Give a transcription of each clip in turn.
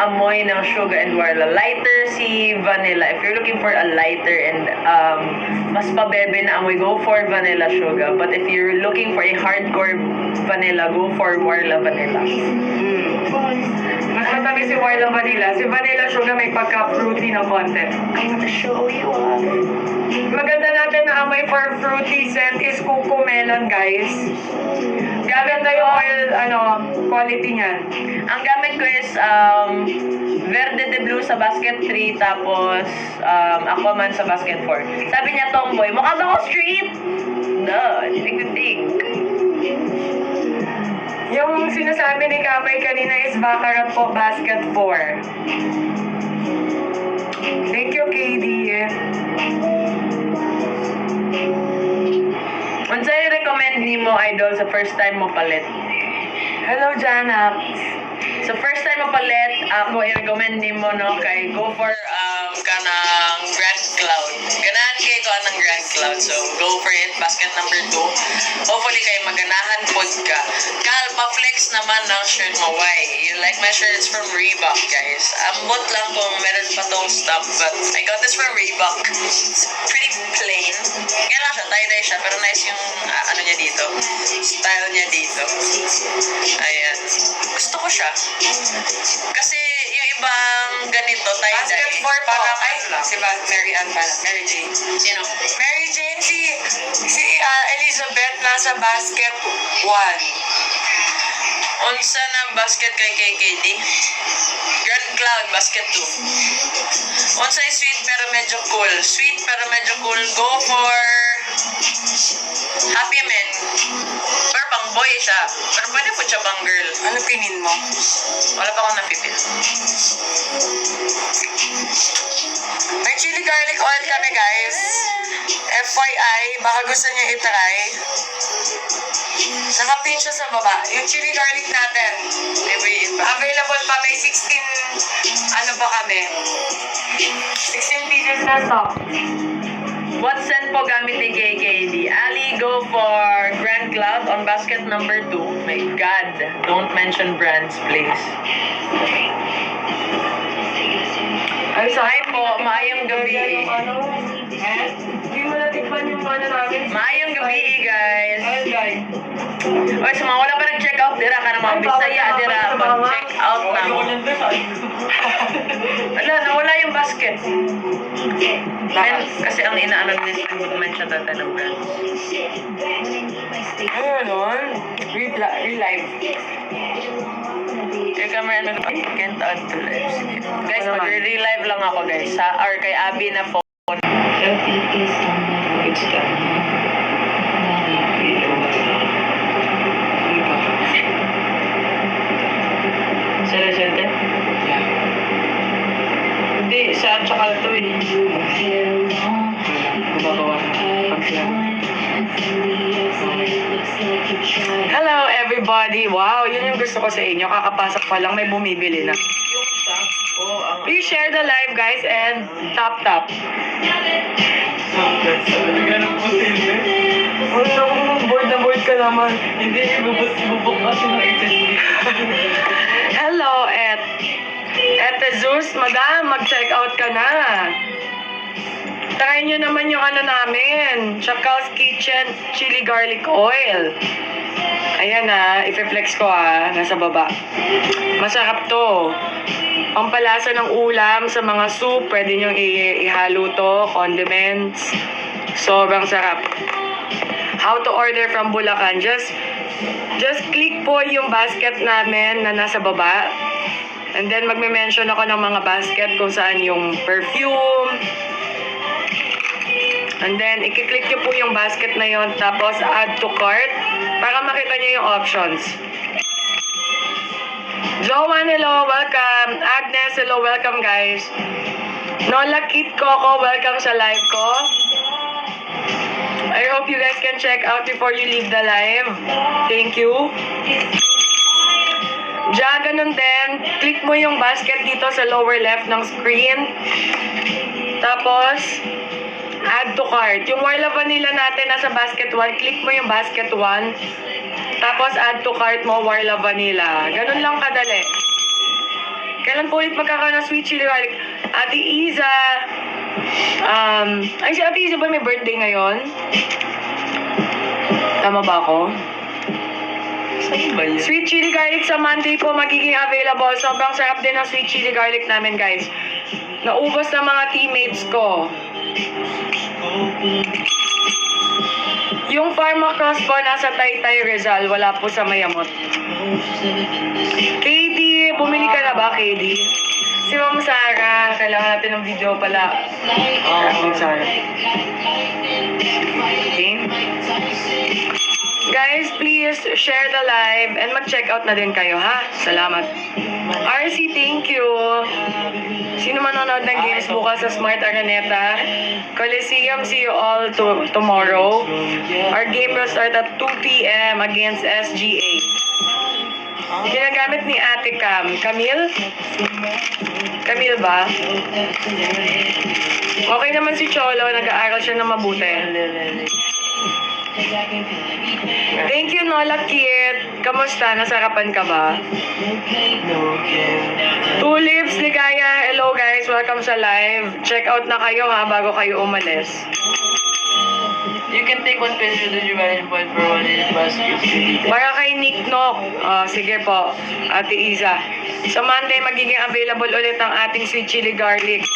amoy ng Suga and Warla. Lighter si Vanilla. If you're looking for a lighter and mas pabebe na amoy, go for Vanilla Suga. But if you're looking for a hardcore vanilla, go for Warla Vanilla. Mas matamis si Warla Vanilla. Si Vanilla Suga may pagka-fruity na konti. I'm gonna show you off. Maganda natin na amoy for fruity scent is Cuckoo Melon, guys. Gaganda yung oil, quality niyan. Ang gamit ko is Verde de Blue sa basket 3, tapos Aquaman sa basket 4. Sabi niya, Tomboy, mukha ba ako straight? Duh, think. Yung sinasabi ni Kamay kanina is Baccarat po, basket 4. Thank you, KD. Ano sa'yo recommend ni mo, idol, sa first time mo palit? Hello, Jana. Sa first time mo palit, ako i-recommend ni mo, no, kay go for kanang Grand Cloud. Ganahan kayo ko ng Grand Cloud. So, go for it. Basket number 2. Hopefully kayo maganahan pod ka. Kal, pa-flex naman ng shirt mo. Why? You like my shirt? It's from Reebok, guys. Ambot lang kung meron pa tong stuff, but I got this from Reebok. It's pretty plain. Kaya lang siya, tie-dye siya, pero nice yung ano niya dito. Style niya dito. Ayan. Gusto ko siya. Kasi yung ibang ganito, tie-dye. Basket 4 po. Ay, si Mary Ann pala. Mary Jane. Sino? Mary Jane, si Elizabeth nasa basket 1. Unsa na basket kay KKD? Grand Cloud, basket 2. Unsa ay sweet pero medyo cool. Sweet pero medyo cool. Go for Happy Men. Pero pang boy siya. Pero pwede po siya pang girl. Ano pinin mo? Wala pa akong napipil. May chili garlic oil kami, guys. FYI, baka gusto niyo i-try. Nakapin siya sa baba. Yung chili garlic natin, available pa. May 16, ano pa kami? 16 pieces na stock. What scent po gamit ni KKD? Ali, go for Grand Cloud on basket number 2. My God, don't mention brands, please. Ay, Hi po, maayong gabi. Hindi mo natikman yung ano namin. Maayong gabi, guys. Ay, guys. Oy, sa mga wala pa nag-check out, dira ka na mga Bisaya, dira, mag-check out na mo. Wala, nawala yung basket. Kasi ang inaano nito, mention data ng brand. Ano nun? Relive. Yung camera na can't add to live. Guys, mag-relive lang ako, guys. Or kay Abby na phone. Sa Resente? Hindi, sa Tsakal to eh. Hello everybody! Wow, yun yung gusto ko sa inyo. Kakapasok pa lang, may bumibili na. Please share the live, guys, and tap. Bored na bored ka naman. Hindi, ibubuk kasi ng HSD. Hello, Ete Zeus, madam, mag-check out ka na. Try nyo naman yung ano namin, Chacal's Kitchen Chili Garlic Oil. Ayan i-flex ko nasa baba. Masarap to. Pampalasa ng ulam sa mga soup, pwede nyo ihalo to, condiments. Sobrang sarap. How to order from Bulacan? Just click po yung basket namin na nasa baba. And then magme-mention ako ng mga basket kung saan yung perfume. And then, i-click nyo po yung basket na yon, tapos add to cart para makita nyo yung options. Joanne, hello, welcome. Agnes, hello, welcome guys. Nola Kit Coco, welcome sa live ko. I hope you guys can check out before you leave the live. Thank you. Ganun din, click mo yung basket dito sa lower left ng screen. Tapos, add to cart. Yung Warla Vanilla natin nasa basket 1, click mo yung basket 1. Tapos add to cart mo Warla Vanilla. Ganun lang kadali. Kailan po ulit magkakaroon ng sweet chili garlic? Ate Iza. Ay, si Ate Iza ba may birthday ngayon? Tama ba ako? Saan ba yun? Sweet chili garlic sa Monday po magiging available. Sobrang sarap din ng sweet chili garlic namin, guys. Naubos na mga teammates ko. Yung Pharmacross po nasa Taytay Rizal. Wala po sa Mayamot. Katie, bumili ka na ba, Katie? Si Ma'am Sarah. Kailangan natin ng video pala. Ma'am Sarah. Okay. Guys, please share the live and mag-check out na din kayo, ha? Salamat. RC, thank you. Sino manonood ng games bukas sa Smart Araneta? Coliseum, see you all tomorrow. Our game will start at 2 p.m. against SGA. Ginagamit ni Ate Cam. Camille? Camille ba? Okay naman si Cholo. Nag-aaral siya na mabuti. Thank you, Nola Kit. Kamusta? Nasarapan ka ba? Tulips, Ligaya. Hello, guys. Welcome sa live. Check out na kayo, ha, bago kayo umalis. You can take 1 peso to your valid point for 1 in basket. Para kay Nick Nock. Sige po, Ate Iza. Sa Monday, magiging available ulit ang ating sweet chili garlic.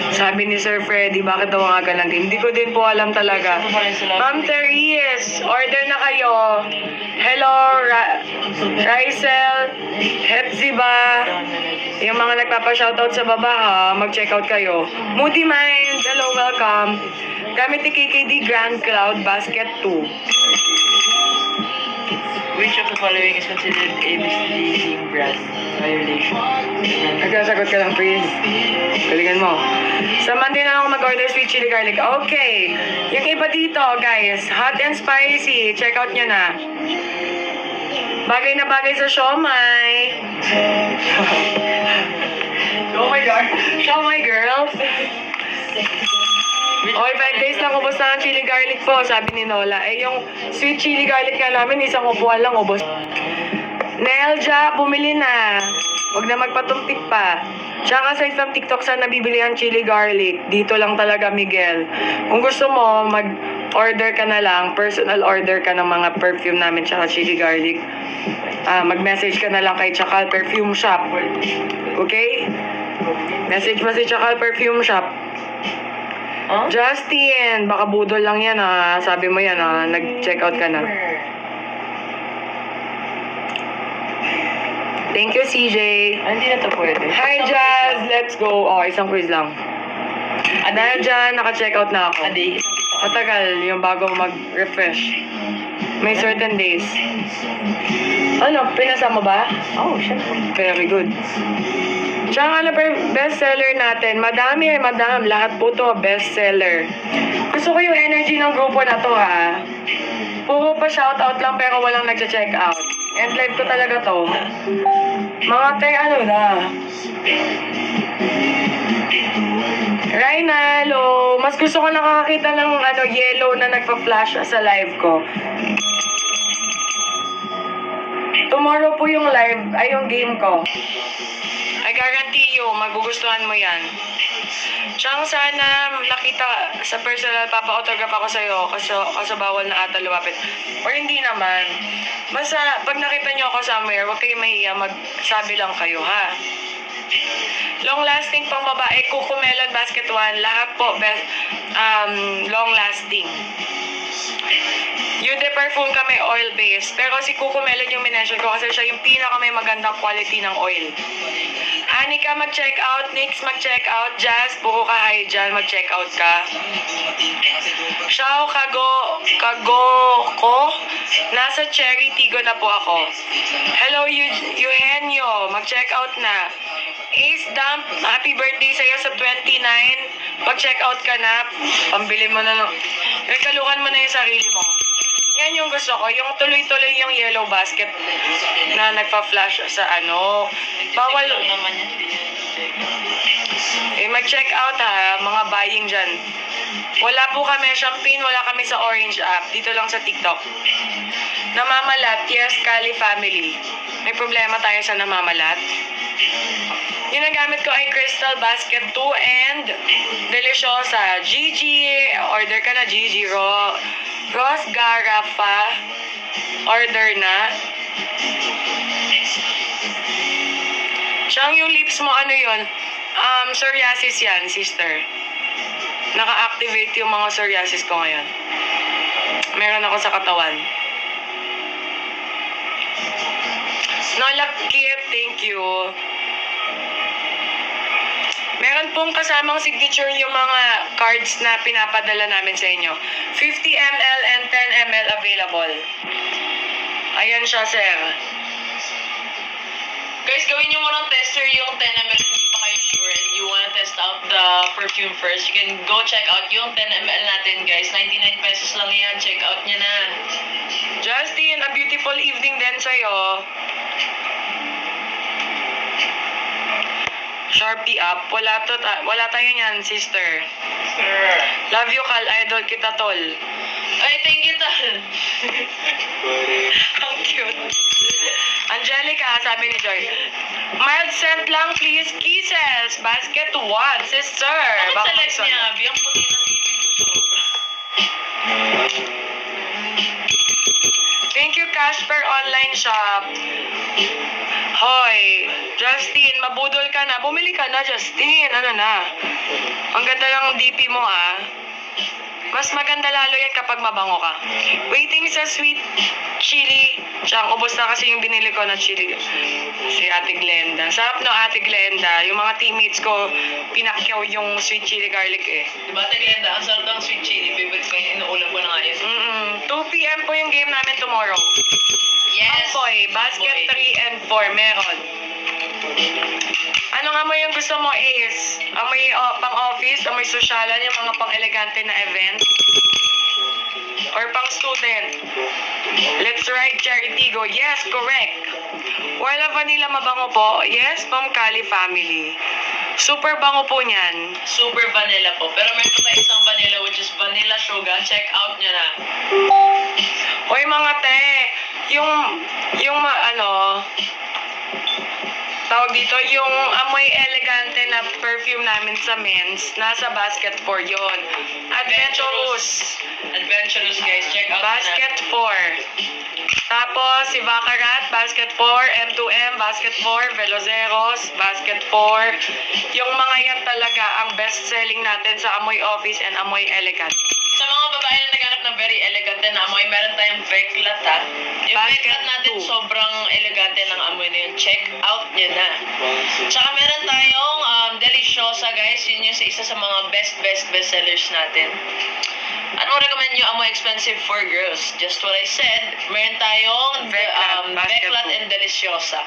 Sabi ni Sir Freddy, bakit daw nga ganun din? Hindi ko din po alam talaga. Ma'am Therese, order na kayo. Hello, Rysel, Hepziba. Yung mga nagpapa-shoutout sa baba, ha, mag-check out kayo. Moody Mind, hello, welcome. Gamit ni KKD Grand Cloud Basket 2. Which of the following is considered a misleading brand violation? Nagsasagot ka lang, please. Galingan mo. Sa Monday na ako mag-order sweet chili garlic. Okay. Yung iba dito, guys, hot and spicy. Check out nyo na. Bagay na bagay sa siomay. Oh my God. Siomay, girl. Okay, 5 days lang ubos na ang chili garlic po, sabi ni Nola. Eh, yung sweet chili garlic nga namin, isang upuan lang ubos. Nelja, bumili na. Huwag na magpatumpik pa. Tsaka sa isang TikTok saan nabibili ang chili garlic. Dito lang talaga, Miguel. Kung gusto mo, mag-order ka na lang. Personal order ka ng mga perfume namin tsaka chili garlic. Mag-message ka na lang kay Chakal Perfume Shop. Okay? Message mo si Chakal Perfume Shop. Huh? Justin, baka budol lang yan, ha. Sabi mo yan, ha. Nag-check out ka na. Thank you, CJ. Hindi na to pwede. Hi, Jazz. Let's go. Oh, isang quiz lang. Dahil dyan, naka-check out na ako. Adi. Matagal yung bago mag-refresh. May certain days. Ano, pinasa mo ba? Oh, syempre. Very good. Tsaka ano pa yung bestseller natin? Madami, madam. Lahat po to bestseller. Gusto ko yung energy ng grupo na to, ha. Puro pa shoutout lang pero walang nagcha-check out. End live ko talaga to. Mga ano na. Raina, hello. Mas gusto ko nakakita ng yellow na nagpa-flash sa live ko. Tomorrow po yung live, ay yung game ko. I guarantee you, magugustuhan mo yan. Tsaka sana nakita sa personal, papa-autograph ako sa'yo kasi bawal na ata lumapit. Or hindi naman. Basta, pag nakita nyo ako somewhere, huwag kayong mahiya, magsabi lang kayo, ha? Long-lasting pang babae, Cucumelon Basket 1, lahat po, long-lasting. Yude Perfume kami oil-based. Pero si Cucumelon yung minention ko kasi siya yung pinaka may magandang quality ng oil. Anika, mag-check out. Nix, mag-check out. Jazz, buko ka. Hi, dyan. Mag-check out ka. Xiao, ko. Nasa Cherry Tigo na po ako. Hello, Eugenio. Mag-check out na. Ace Dump, happy birthday sa'yo sa 29. Mag-check out ka na. Pambili mo na. Regaluhan mo na yung sarili mo. Yan yung gusto ko. Yung tuloy-tuloy yung yellow basket na nagpa-flash sa Bawal. naman yan. Mag-check out ha, mga buying dyan. Wala po kami Champagne, wala kami sa Orange app. Dito lang sa TikTok. Namamalat, yes, Kali family. May problema tayo sa namamalat. Ginagamit ko ay Crystal Basket 2 and Deliciosa. Gigi, order ka na Gigi. Ross Garafa, order na. Siyang yung lips mo, ano yun? Psoriasis yan, sister. Naka-activate yung mga psoriasis ko ngayon. Meron ako sa katawan. Nalakit, thank you. Meron pong kasamang signature yung mga cards na pinapadala namin sa inyo. 50 ml and 10 ml available. Ayan siya, sir. Guys, gawin nyo munang tester yung 10 ml kung hindi pa kayo sure and you wanna test out the perfume first. You can go check out yung 10 ml natin, guys. 99 pesos lang yan. Check out nyo na. Justin, a beautiful evening din sa'yo. Sharpie up. Wala tayo niyan, sister. Sir. Love you, Kal. Idol kita, tol. Ay, thank you, Tal. Ang cute. Angelica, sabi ni Joy. Mild scent lang, please. Kisses. Basket 1, sister. Bakit sa legs Bakit niya, Abby? Ang puti ng ibig ko sobra. Thank you, Casper Online Shop. Hoy, Justin, mabudol ka na. Bumili ka na, Justin. Ano na? Ang ganda ng DP mo, ah. Mas maganda lalo yan kapag mabango ka. Waiting sa sweet chili. Siyang, ubos na kasi yung binili ko na chili. Si Ate Glenda. Sarap no, Ate Glenda. Yung mga teammates ko, pinakyaw yung sweet chili garlic eh. Diba, Taglenda? Ang sarap ng sweet chili. Favorite ko yun. Inuulam ko na nga yun. 2 p.m. po yung game namin tomorrow. Yes! Boy, basket Boy. 3 and 4, meron. Ano nga mo yung gusto mo, Ace? Amoy pang-office, amoy sosyalan, yung mga pang-elegante na event? Or pang-student? Let's ride Charitigo. Yes, correct. Wala vanilla mabango po. Yes, Ma'am Kali family. Super bango po niyan. Super vanilla po. Pero meron pa tayo isang vanilla which is vanilla sugar. Check out nyo na. Hoy mga te, tawag dito, yung amoy elegante na perfume namin sa men's, nasa basket 4 yon. Adventurous. Adventurous, guys. Check out Basket 4. Tapos, si Baccarat, basket 4, M2M, basket 4, Veloceros, basket 4. Yung mga yan talaga ang best-selling natin sa amoy office and amoy elegant. Sa mga babae na naghanap ng very elegant na amoy, meron tayong Veclat, ha. Yung Basket Veclat natin, 2. sobrang elegante ng amoy na yun. Check out nyo na. Tsaka meron tayong Deliciosa, guys. Yun yung isa sa mga best sellers natin. Anong recommend nyo amoy expensive for girls? Just what I said. Meron tayong Veclat, basket Veclat 2. and Deliciosa.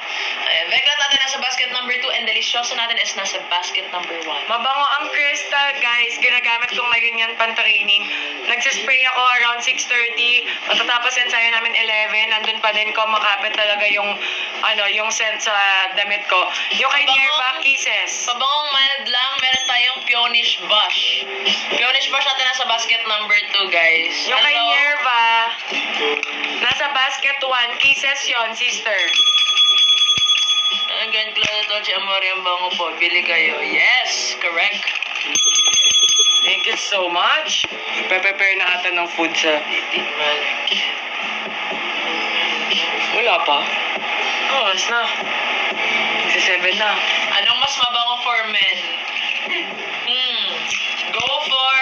Veclat natin nasa basket number 2 and Deliciosa natin is nasa basket number 1. Mabango ang crystal, guys. Ginagamit ko ngayon yan pan-training. Nagsispray ako around 6:30. Matatapos ensayo namin 11. Nandun pa din ko makapit talaga yung scent sa damit ko. Yung kay Nierva Kisses. Pabangong mild lang, meron tayong Pionish Bush. Pionish Bush natin nasa basket number 2, guys. Yung kay Hello? Nierva, nasa basket 1. Kisses yon, sister. Again, Claudia Dolce Amore ang bango po. Bili kayo. Yes, correct. Thank you so much. Prepare na ata ng food sa... Wala pa. Oras na. Kasi 7 na. Anong mas mabango for men? Go for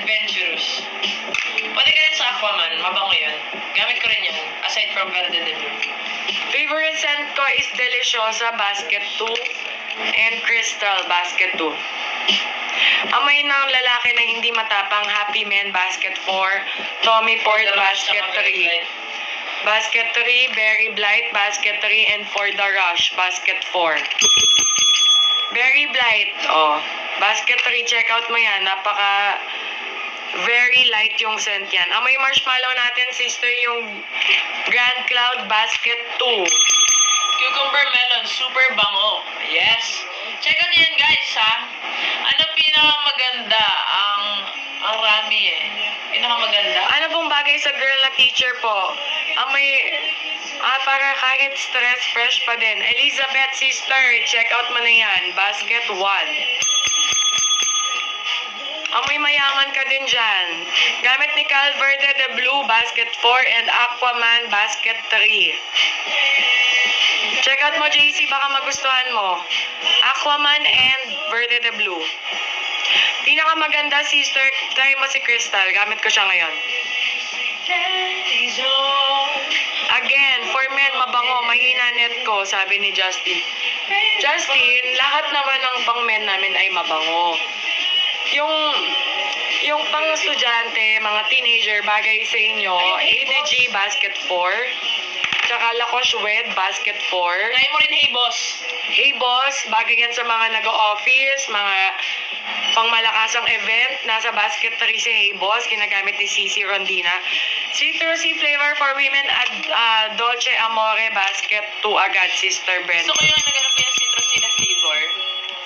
Adventurous. Pwede ka rin sa Aquaman. Mabango yun. Gamit ko rin yun. Aside from Verde de Blue. Favorite scent ko is Deliciosa, basket 2, and Crystal, basket 2. Amoy ng lalaki na hindi matapang, Happy Men, basket 4, Tommy Ford, basket 3. Basket 3, Berry Blight, basket 3, and For the Rush, basket 4. Berry Blight, basket 3, check out mo yan, very light yung scent yan. Amoy marshmallow natin, sister, yung Grand Cloud, basket 2. Cucumber melon. Super bango. Yes. check out yan guys ha. Ano pinakamaganda? Ang Rami eh. Pinakamaganda. Ano pong bagay sa girl na teacher po? Ang may... para kahit stress, fresh pa din. Elizabeth, sister, check out mo na yan. Basket 1. Amoy mayaman ka din dyan. Gamit ni Calverde the Blue, basket 4, and Aquaman, basket 3. Check out mo, JC, baka magustuhan mo. Aquaman and Verde the Blue. Pinakamaganda, sister, try mo si Crystal. Gamit ko siya ngayon. Again, for men, mabango, mahina net ko, sabi ni Justin. Justin, lahat naman ng pang men namin ay mabango. Yung pang estudyante, mga teenager, bagay sa inyo, ADG basket 4, tsaka Lacoste Wed basket 4. Try mo rin Hey Boss. Hey Boss, bagay yan sa mga nag-office, mga pangmalakasang event, nasa basket 3 si Hey Boss, ginagamit ni Cici Rondina. Citrusy flavor for women at Dolce Amore basket 2 agad, Sister Brenda. Gusto ko yung naganap yung citrusy na flavor.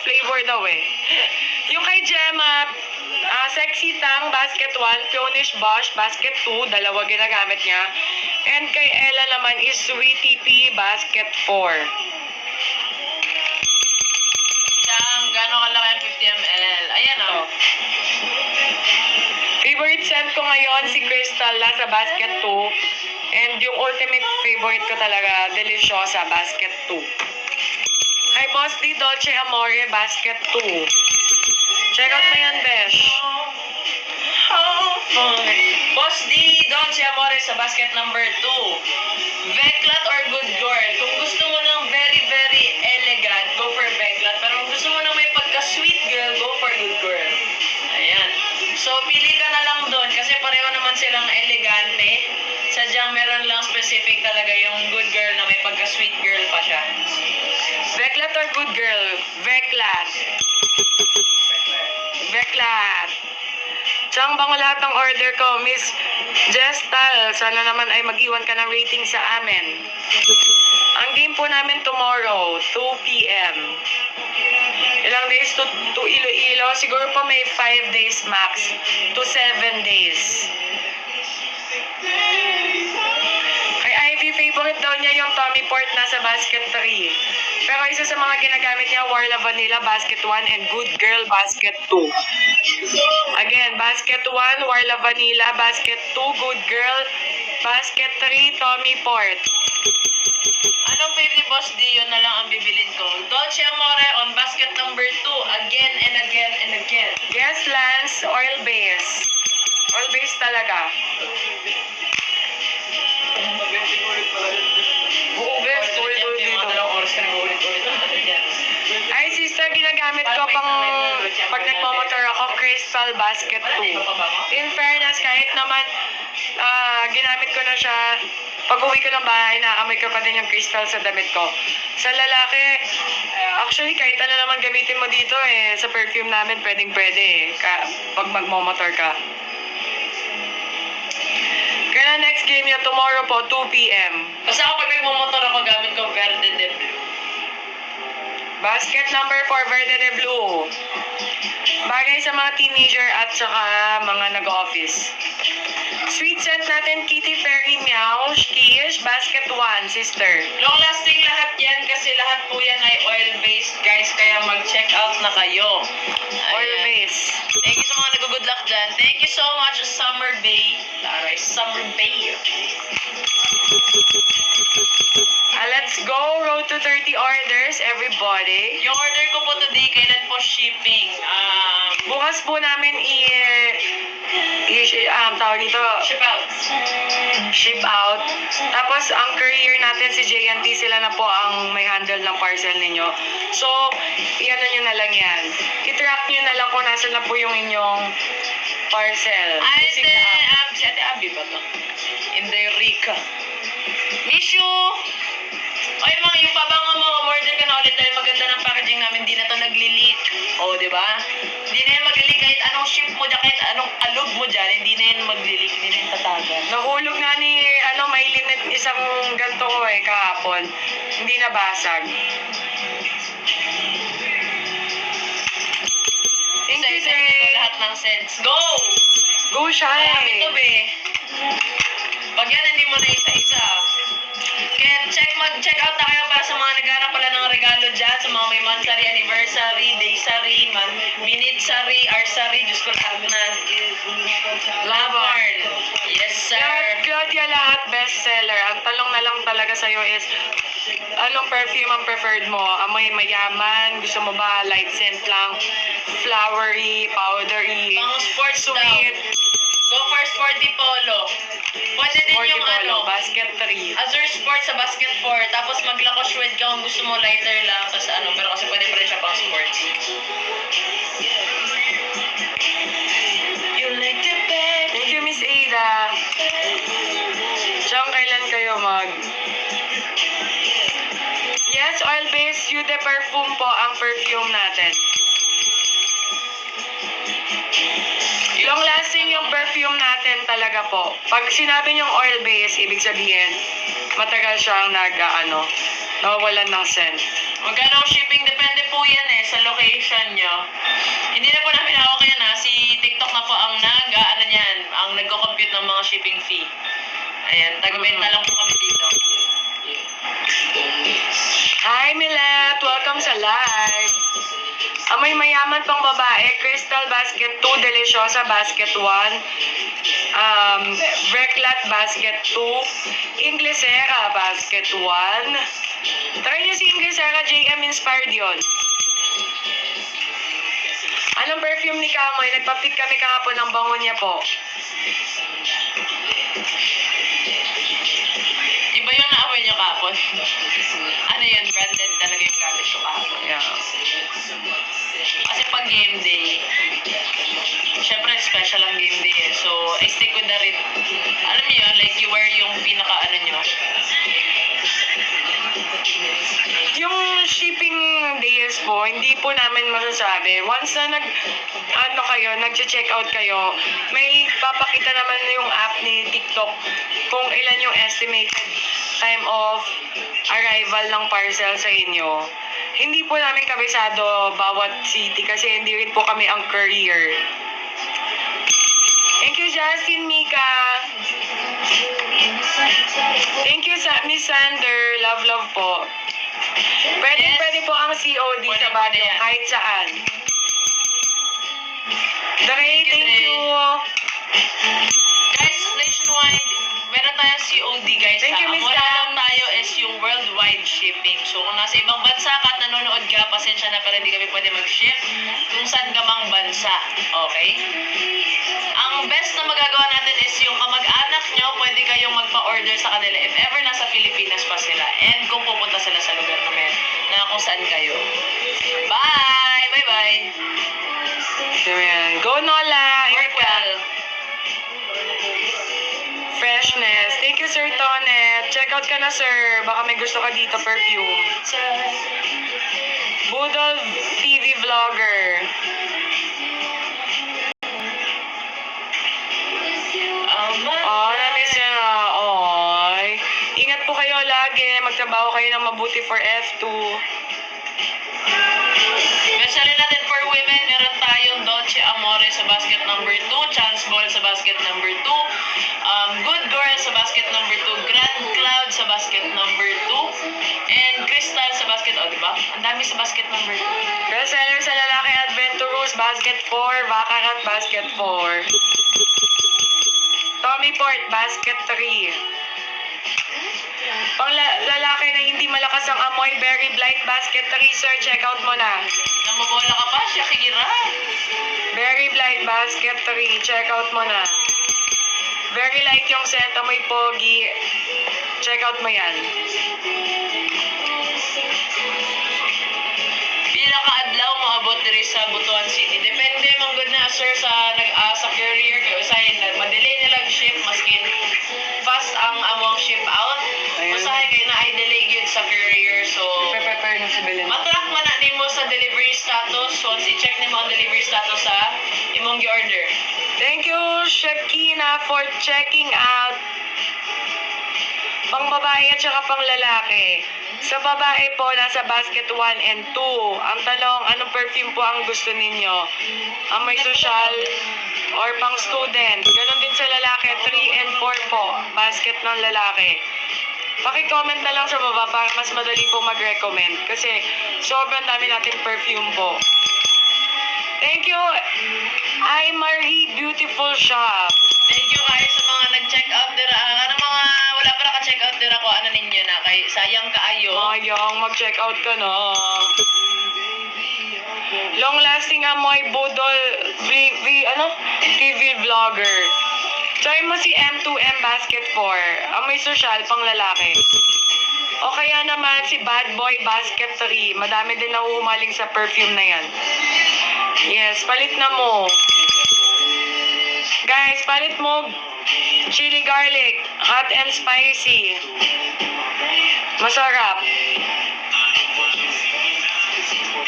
Flavor daw eh. Yung kay Gemma, Sexy Tang, basket 1, Pionish Bosch, basket 2, dalawa ginagamit niya. And kay Ella naman is Sweetie P, basket 4. Tang, gano'ng kalaki ang 50 ml? Ayan o. Oh. Favorite scent ko ngayon, si Crystal, nasa basket 2. And yung ultimate favorite ko talaga, Deliciosa, basket 2. Kay Boss D, Dolce Amore, basket 2. Check out mo yan, Besh. Boss D, Dolce Amore sa basket number 2. Veclat or Good Girl? Kung gusto mo ng very, very elegant, go for Veclat. Pero kung gusto mo ng may pagka-sweet girl, go for Good Girl. Ayan. So, pili ka na lang doon kasi pareho naman silang elegante. Sadyang meron lang specific talaga yung Good Girl na may pagka-sweet girl pa siya. Veclat or Good Girl? Veclat. Veclat. Tsang bango lahat ng order ko, Miss Gestal. Sana naman ay mag-iwan ka ng rating sa amin. Ang game po namin tomorrow, 2 p.m. Ilang days to Iloilo? Siguro po may 5 days max to 7 days. Kay Ivy, favorite daw niya yung Tommy Port nasa basket 3. Pero isa sa mga ginagamit niya, Warla Vanilla, basket 1, and Good Girl, basket 2. Again, basket 1, Warla Vanilla, basket 2, Good Girl, basket 3, Tommy Port. Anong favorite Boss D? Yun na lang ang bibilin ko. Dolce Amore on basket number 2. Again and again and again. Guess Lance, oil base. Oil base talaga. Buo bes, ulit-ulit dito. Oras ka na ulit-ulit. Ay, sister, ginagamit ko pag nagmamotor ako, Crystal Basket 2. In fairness, kahit naman ginamit ko na siya, pag uwi ko ng bahay, naamoy ko pa din yung crystal sa damit ko. Sa lalaki, actually, kahit ano naman gamitin mo dito eh, sa perfume namin, pwedeng-pwede eh, pag magmamotor ka. Kaya na next game niya, tomorrow po, 2 p.m. Kasi ako pag nagmamotor ako, gamit ko Verde de Blue. Basket number 4, Verde de Blue. Bagay sa mga teenager at saka mga nag-office. Sweet scent natin, Kitty Fairy Meow, Kish, basket 1, sister. Long lasting lahat yan kasi lahat po yan ay oil-based guys, kaya mag-check out na kayo. Oil Ayan. base. Thank you sa mga nag-good luck dyan. Thank you so much, Summer Bay. Taray, Summer Bay. Let's go, road to 30 orders, everybody. Yung order ko po today, kailan po shipping? Bukas po namin tawag dito, Ship out. ship out. Tapos, ang courier natin, si JNT, sila na po ang may handle ng parcel ninyo. So, i-ano nyo na lang yan. I-track nyo na lang kung nasa na po yung inyong parcel. Ay, Using the app. si Ate Abby ba to? Inday Rica. Miss you! Ay, mga yung pabango mo, umorder ka na ulit dahil maganda ng packaging namin, di na to nagli-leak. O, di ba? Di na yan magli-leak kahit anong ship mo dyan, kahit anong alog mo dyan, hindi na yan magli-leak, hindi na yan tatagan. Nahulog nga ni, may limit isang ganito ko kahapon. Hindi nabasag. lahat ng scents. Go! Go, Marami to, Shine! be. Pag yan, hindi mo na isa-isa. Kaya mag-check out na kayo para sa mga naghanap pala ng regalo dyan, sa mga may monthsary, anniversary, daysary, minute-sary, hour-sary, Diyos ko lahat na. Lavern. Yes, sir. Claudia, lahat bestseller. Ang talong na lang talaga sa'yo is, anong perfume ang preferred mo? Amoy mayaman? Gusto mo ba light scent lang? Flowery, powdery, Pang sports daw. sweet, Go for sporty polo. Pwede din sporty yung polo, basket 3. Azure Sports sa basket 4. Tapos maglakos shred ka kung gusto mo lighter lang. Tapos pero kasi pwede pa rin siya pang sports. You like the bed. Thank you, Miss Ada. Siyang kailan kayo Yes, oil-based Eau de Perfume po ang perfume natin. Long-lasting yung perfume natin talaga po. Pag sinabi niyong oil-based, ibig sabihin, matagal siyang nawawalan ng scent. Magkano ang shipping? Depende po yan sa location nyo. Hindi na po namin hawak yan Si TikTok na po ang ang nagko-compute ng mga shipping fee. Ayan, taga-benta lang po kami dito. Hi, Milet! Welcome sa live! Amoy mayaman pang babae, Crystal Basket 2, Deliciosa Basket 1, Breclat Basket 2, Inglesera Basket 1. Try niyo si Inglesera, JM inspired yun. Anong perfume ni Kamoy? Nagpa-pick kami kahapon ng bango niya po. Iba yung naamoy nyo kapon. Ano yun? Branded talaga yung gamit ko kapon. Yeah. Kasi pag game day, syempre special ang game day So, I stick with the rit. Alam niyo yun, like you wear yung pinaka nyo. Yung shipping days po, hindi po namin masasabi. Once na nag-check out kayo, may papakita naman yung app ni TikTok kung ilan yung estimated time of arrival ng parcel sa inyo. Hindi po namin kabisado bawat city kasi hindi rin po kami ang courier. Thank you, Justin, Mika. Thank you, Miss Sander. Love po. Pwede po ang COD Pwede, sa Baguio, pwede yan. kahit saan. Dre, thank you. Guys, nationwide, meron tayong COD guys. Thank you, Miss Ang wala Cam. lang tayo is yung worldwide shipping. So kung nasa ibang bansa ka at nanonood ka, pasensya na pero hindi kami pwede mag-ship kung saan ka mang bansa. Okay? Ang best na magagawa natin is yung kamag-anak nyo, pwede kayong magpa-order sa kanila if ever nasa Pilipinas pa sila and kung pupunta sila sa lugar na kung saan kayo. Bye! Bye-bye! Ayan. Go, Nola. Work well! Freshness. Thank you, Sir Tonet. Check out ka na, sir. Baka may gusto ka dito, perfume. Budol TV vlogger. Na-miss niya na. Oy. Ingat po kayo lagi. Magtrabaho kayo ng mabuti for F2. Bestseller natin for women, meron tayong Dolce Amore sa basket number 2, Chance Ball sa basket number 2, Good Girl sa basket number 2, Grand Cloud sa basket number 2, and Crystal sa basket, diba? Ang dami sa basket number 2. Bestseller sa lalaki, Adventurous, basket 4, Baccarat, basket 4. Tommy Port, basket 3. Pang lalaki na hindi malakas ang amoy, Berry Blight, basket 3, sir. Check out mo na. Namubola ka pa, Shakira. Berry Blight, basket 3. Check out mo na. Very light yung scent, amoy pogi. Check out mo yan. Pila ka adlaw maabot diri sa Butuan City. Depende man gud na sir sa courier kay usahay na madelay nila ship maskin fast ang among ship out. Ayun. Usahay kay na ay delay gyud sa courier so Prepare na si Belen. matrack man na nimo sa delivery status once i-check nimo ang delivery status sa imong gi-order. Thank you, Shekina, for checking out. Pang babae at saka pang lalaki. Sa babae po, nasa basket 1 and 2. Ang tanong, anong perfume po ang gusto ninyo? Ang may social or pang student? Ganon din sa lalaki, 3 and 4 po. Basket ng lalaki. Paki-comment na lang sa baba para mas madali po mag-recommend. Kasi sobrang dami nating perfume po. Thank you, I Marie Beautiful Shop. Thank you kayo sa mga nag-check out dira. Ano mga wala pa naka-check out dira ko ano ninyo na kay sayang kaayo. Mayang, mag-check out ka na. Long-lasting amoy budol TV vlogger. Try mo si M2M Basket 4. Amoy social pang lalaki. O kaya naman si Bad Boy Basket 3. Madami din nahuhumaling sa perfume na yan. Yes, palit na mo. Guys, palit mo chili garlic, hot and spicy. Masarap.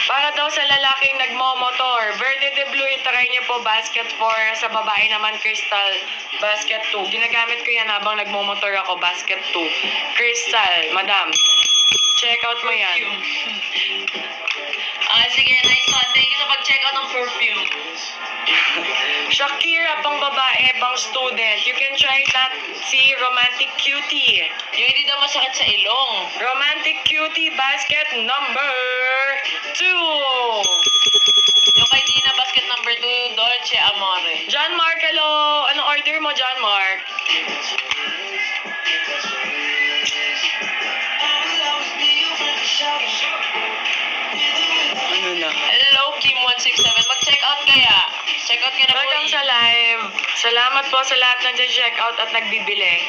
Para daw sa lalaking nagmomotor, Verde de Blue, itry niyo po basket 4. Sa babae naman, Crystal basket 2. Ginagamit ko yan habang nagmomotor ako, basket 2. Crystal, madam. Check out mo yan. Sige, nice one. Thank you sa pag-check out ng perfume. Shakira, pang babae, pang student. You can try that. Si Romantic Cutie. Yung hindi daw masakit sa ilong. Romantic Cutie basket number 2. Yung kay Dina, basket number 2, Dolce Amore. John Mark, hello. Anong order mo, John Mark? Ano na? Hello, Kim167. Mag-check out kaya. Check out ka na po. Welcome sa live. Salamat po sa lahat ng check out at nagbibili.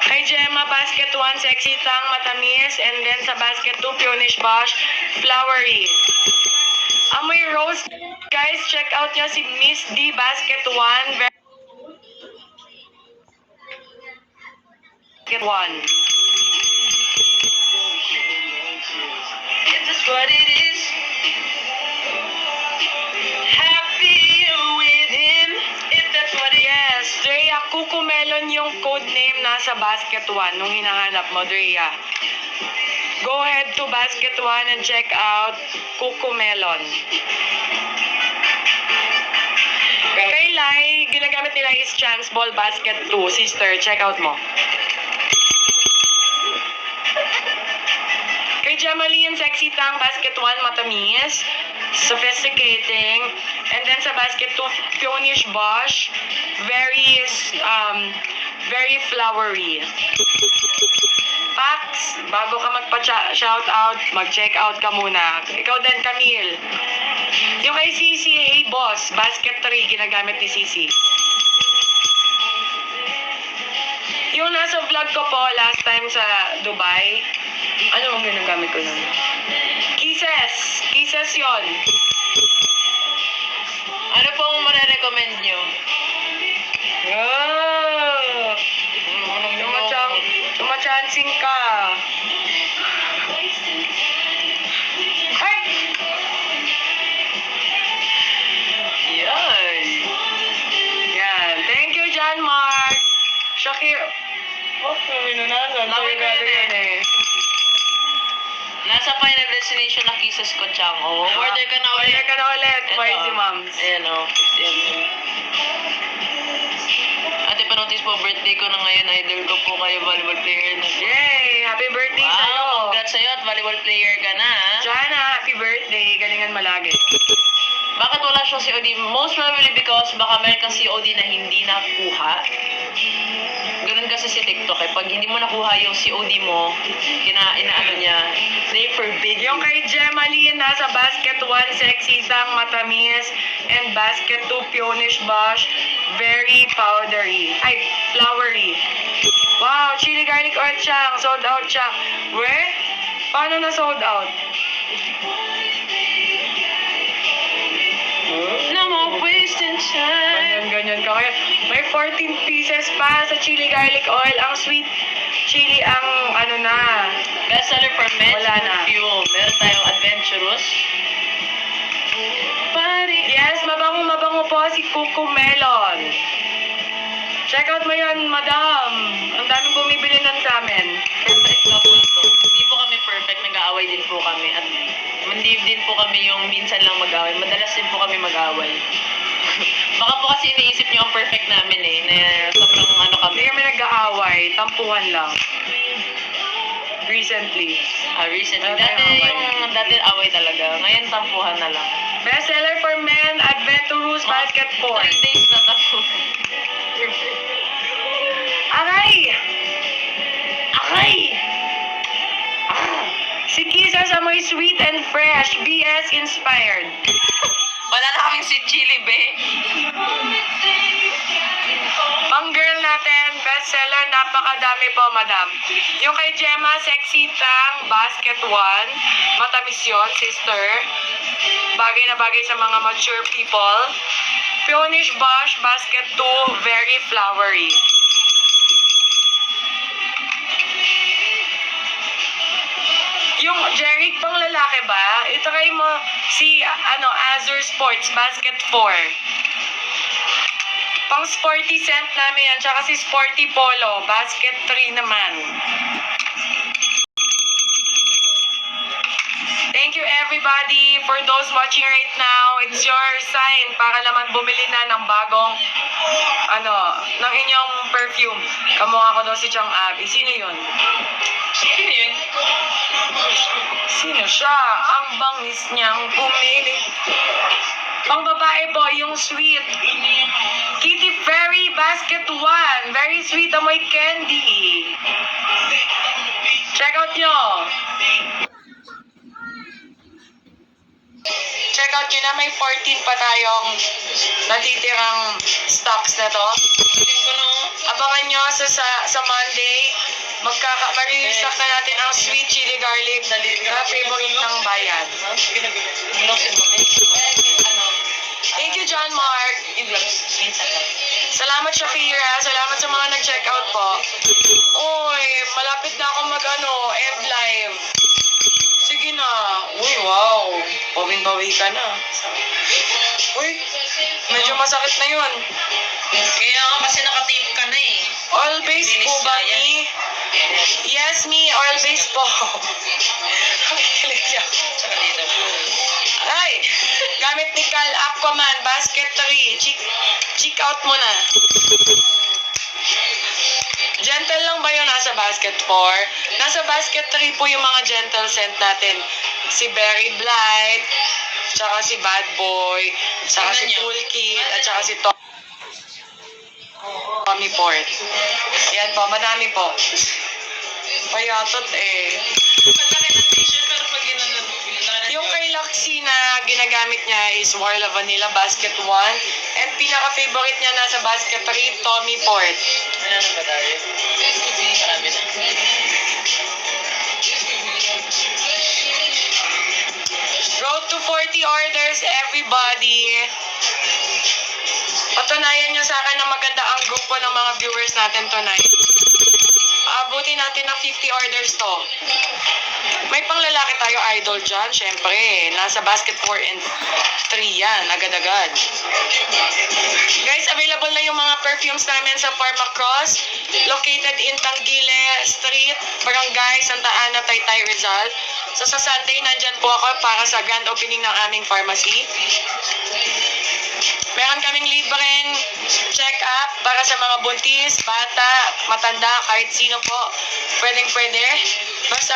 Kay Gemma, basket 1, sexy tang, matamis. And then sa basket 2, Peonish Bosch, flowery. Amoy rose. Guys, check out niya si Miss D, basket 1. Basket 1. If that's what it is. Happy with him. If that's what it is. Yes, Drea, Cucumelon yung code name nasa basket 1 nung hinahanap mo, Drea. Go ahead to basket 1 and check out Cucumelon. Kay Lai, ginagamit nila is Chance Ball Basket 2. Sister, check out mo. Kay Jamaline, sexy tang, basket 1, matamis, sophisticating. And then sa basket 2, Peonish Bosch, very flowery. Pax, bago ka magpa-shout out, mag-check out ka muna. Ikaw din, Camille. Yung kay Sisi, hey boss, basket 3, ginagamit ni Sisi. Yung nasa vlog ko po last time sa Dubai, ano ang ginagamit ko nun? Kisses yon. Ano pong marirecommend nyo? Oh! Tumachancing ka. Ay! Yan. Yan. Thank you, John Mark. Shakir. Oh, minunasan. Laki ko yan eh. Nasa final destination na kisses ko, Chang. Oh, order ka na ulit. Order ka na ulit. Ito. Boy, si Moms. Ayan o. Ate, panotis po, birthday ko na ngayon. Idol ko po kayo, volleyball player na. Yay! Happy birthday sa'yo. Wow, congrats sa'yo at volleyball player ka na. Jana, happy birthday. Galingan mo lagi. Bakit wala siyang COD? Most probably because baka meron kang COD na hindi nakuha. Ganun kasi si TikTok eh. Pag hindi mo nakuha yung COD mo, inaano niya, they forbid you. Yung kay Gemaline, nasa basket 1, sexy tang, matamis, and basket 2, Peonish Bosch, very powdery. Ay, flowery. Wow, chili garlic oil, Chang. Sold out, Chang. Weh? Paano na sold out? No more wasting time. Ganyan ka kaya. May 14 pieces pa sa chili garlic oil. Ang sweet chili ang ano na. Best seller for men's Wala na. perfume. Meron tayong adventurous. Yes, mabango po si Cucumelon. Check out mo yun, madam. Ang daming bumibili nun sa amin. Perfect couple to. Hindi po kami perfect, nag-aaway din po kami. At manlive din po kami yung minsan lang mag-aaway. Madalas din po kami mag-aaway. Baka po kasi iniisip nyo ang perfect namin eh. Na sobrang ano kami. Hindi kami nag-aaway. Tampuhan lang. Recently. Recently. Wala tayong Dati away talaga. Ngayon tampuhan na lang. Bestseller for men, Adventurous Basket 4. 3 days na tampuhan. Aray! Aray! Si Kisa sa may sweet and fresh, BS inspired. Wala na kaming si Chili, be. Pang girl natin, bestseller, napakadami po, madam. Yung kay Gemma, Sexy Tang, Basket 1. Matamis yun, sister. Bagay na bagay sa mga mature people. Peonish Bush, Basket 2, very flowery. Yung Jeric pang lalaki ba? Itry mo si Azure Sports, Basket 4. Pang sporty scent namin yan, tsaka si Sporty Polo, Basket 3 naman. Thank you everybody for those watching right now. It's your sign para naman bumili na ng bagong ng inyong perfume. Kamukha ko daw si Chang Abby. Sino yun? Sino yun? Sino siya? Ang bangis niyang pumili. Pang babae po, yung sweet. Kitty Fairy Basket 1. Very sweet, amoy candy. Check out nyo. Check out nyo na, may 14 pa tayong natitirang stocks na to. Abangan nyo sa Monday. Marirestock na natin ang sweet chili garlic na favorite ng bayan. Thank you, John Mark. Salamat, Shakira. Salamat sa mga nag-check out po. Uy, malapit na ako end live. Sige na. Uy, wow. Bawing-bawi ka na. Uy, medyo masakit na yun. Kaya nga kasi nakatape ka na eh. Oil base po ba, Mi? Yes, Mi. Oil base po. Nakikilig siya. Tsaka dito. Ay! Gamit ni Cal Aquaman, Basket 3. Check out mo na. Gentle lang ba yun nasa Basket 4? Nasa Basket 3 po yung mga gentle scent natin. Si Berry Blight, tsaka si Bad Boy, tsaka si Toolkit, at tsaka si Tommy Port. Yan po, madami po. Payatot eh. Pagkaki ng t-shirt pero pag ginanon. Yung kay Luxie na ginagamit niya is Warla Vanilla Basket 1. And pinaka-favorite niya nasa Basket 3, Tommy Port. Ano na ba tayo? Marami na. Road to 40 orders, everybody. Patunayan niyo sa akin na maganda ang grupo ng mga viewers natin tonight. Abutin natin ng 50 orders to. May panglalaki tayo idol dyan, syempre. Nasa Basket 4 and 3 yan, agad-agad. Guys, available na yung mga perfumes namin sa Pharmacross, located in Tangile Street, Barangay Santa Ana, Taytay, Rizal. So sa Sunday, nandyan po ako para sa grand opening ng aming pharmacy. Meron kaming libreng check-up para sa mga buntis, bata, matanda, kahit sino po. Pwedeng-pwede. Basta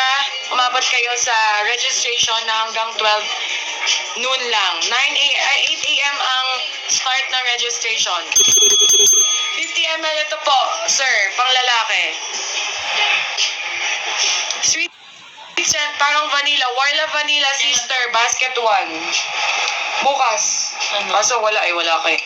umabot kayo sa registration na hanggang 12 noon lang. 8 a.m. ang start ng registration. 50 ml ito po, sir, pang lalaki. Sweet scent, parang vanilla. Warla Vanilla Sister, Basket 1. Bukas. Kaso wala kay.